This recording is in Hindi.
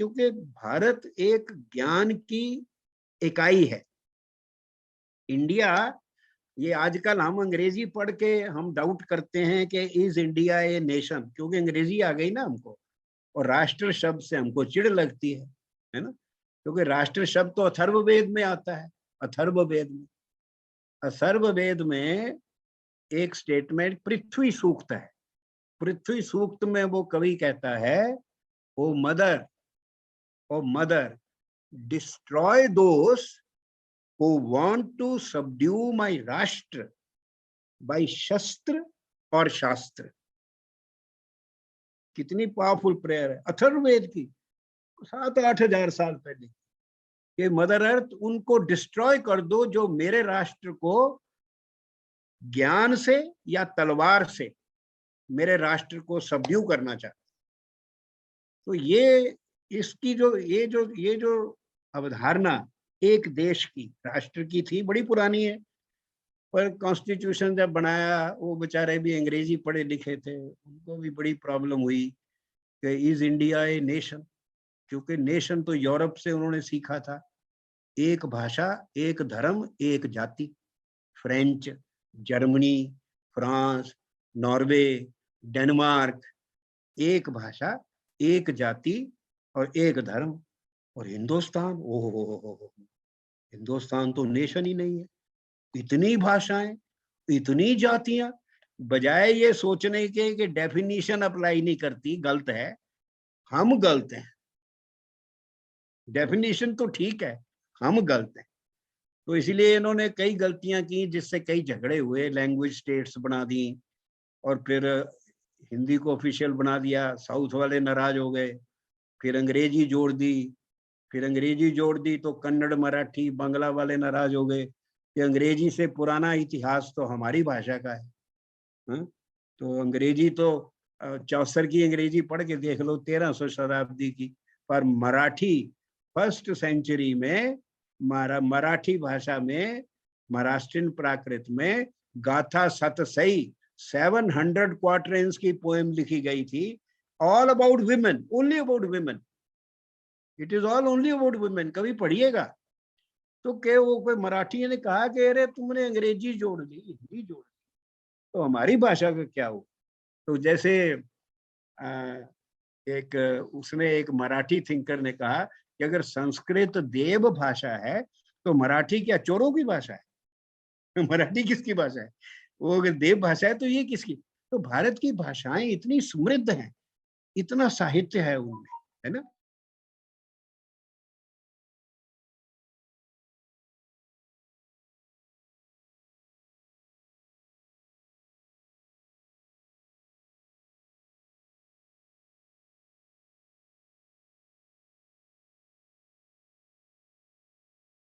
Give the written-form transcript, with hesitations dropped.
क्योंकि भारत एक ज्ञान की इकाई है। इंडिया, ये आजकल हम अंग्रेजी पढ़ के हम डाउट करते हैं कि इज इंडिया ए नेशन, क्योंकि अंग्रेजी आ गई ना हमको, और राष्ट्र शब्द से हमको चिढ़ लगती है ना। क्योंकि राष्ट्र शब्द तो अथर्ववेद में आता है। अथर्ववेद में, अथर्ववेद में एक स्टेटमेंट पृथ्वी सूक्त है। पृथ्वी सूक्त में वो कवि कहता है, O mother destroy those who want to subdue my राष्ट्र by शस्त्र और शास्त्र। कितनी पावरफुल प्रेयर है अथर्ववेद की, 7-8 हजार साल पहले कि मदर अर्थ उनको डिस्ट्रॉय कर दो जो मेरे राष्ट्र को ज्ञान से या तलवार से मेरे राष्ट्र को सबड्यू करना चाहते। तो ये इसकी जो अवधारणा एक देश की, राष्ट्र की थी, बड़ी पुरानी है। पर कॉन्स्टिट्यूशन जब बनाया, वो बेचारे भी अंग्रेजी पढ़े लिखे थे, उनको भी बड़ी प्रॉब्लम हुई कि इज इंडिया ए नेशन, क्योंकि नेशन तो यूरोप से उन्होंने सीखा था। एक भाषा, एक धर्म, एक जाति। French, Germany, France, Norway, Denmark, एक भाषा, एक जाति और एक धर्म। और हिंदुस्तान, ओहो, हिंदुस्तान तो नेशन ही नहीं है। इतनी भाषाएं, इतनी जातियां, बजाय ये सोचने के कि डेफिनेशन अप्लाई नहीं करती, गलत है, हम गलत हैं। डेफिनेशन तो ठीक है, हम गलत हैं। तो इसलिए इन्होंने कई गलतियां की जिससे कई झगड़े हुए, लैंग्वेज स्टेट्स बना दी और फिर हिंदी को ऑफिशियल बना दिया, साउथ वाले नाराज हो गए। फिर अंग्रेजी जोड़ दी तो कन्नड़, मराठी, बांग्ला वाले नाराज हो गए कि अंग्रेजी से पुराना इतिहास तो हमारी भाषा का है। तो अंग्रेजी तो 74 की अंग्रेजी पढ़ के देख लो, 1300 शताब्दी की। पर मराठी फर्स्ट सेंचुरी में मराठी भाषा में, महाराष्ट्रियन प्राकृत में गाथा सतसई 700 क्वार्टरेंस की पोएम लिखी गई थी, all about women, only about women. It is all only about women. कभी पढ़िएगा तो क्या वो कोई मराठी ने कहा कि अरे तुमने अंग्रेजी जोड़ दी, हिंदी जोड़ दी, तो हमारी भाषा का क्या हो। तो जैसे एक मराठी थिंकर ने कहा कि अगर संस्कृत देव भाषा है तो मराठी क्या चोरों की भाषा है? मराठी किसकी भाषा है? वो अगर देव भाषा है तो ये किसकी? तो भारत की भाषाएं इतनी समृद्ध हैं, इतना साहित्य है उनमें, है ना।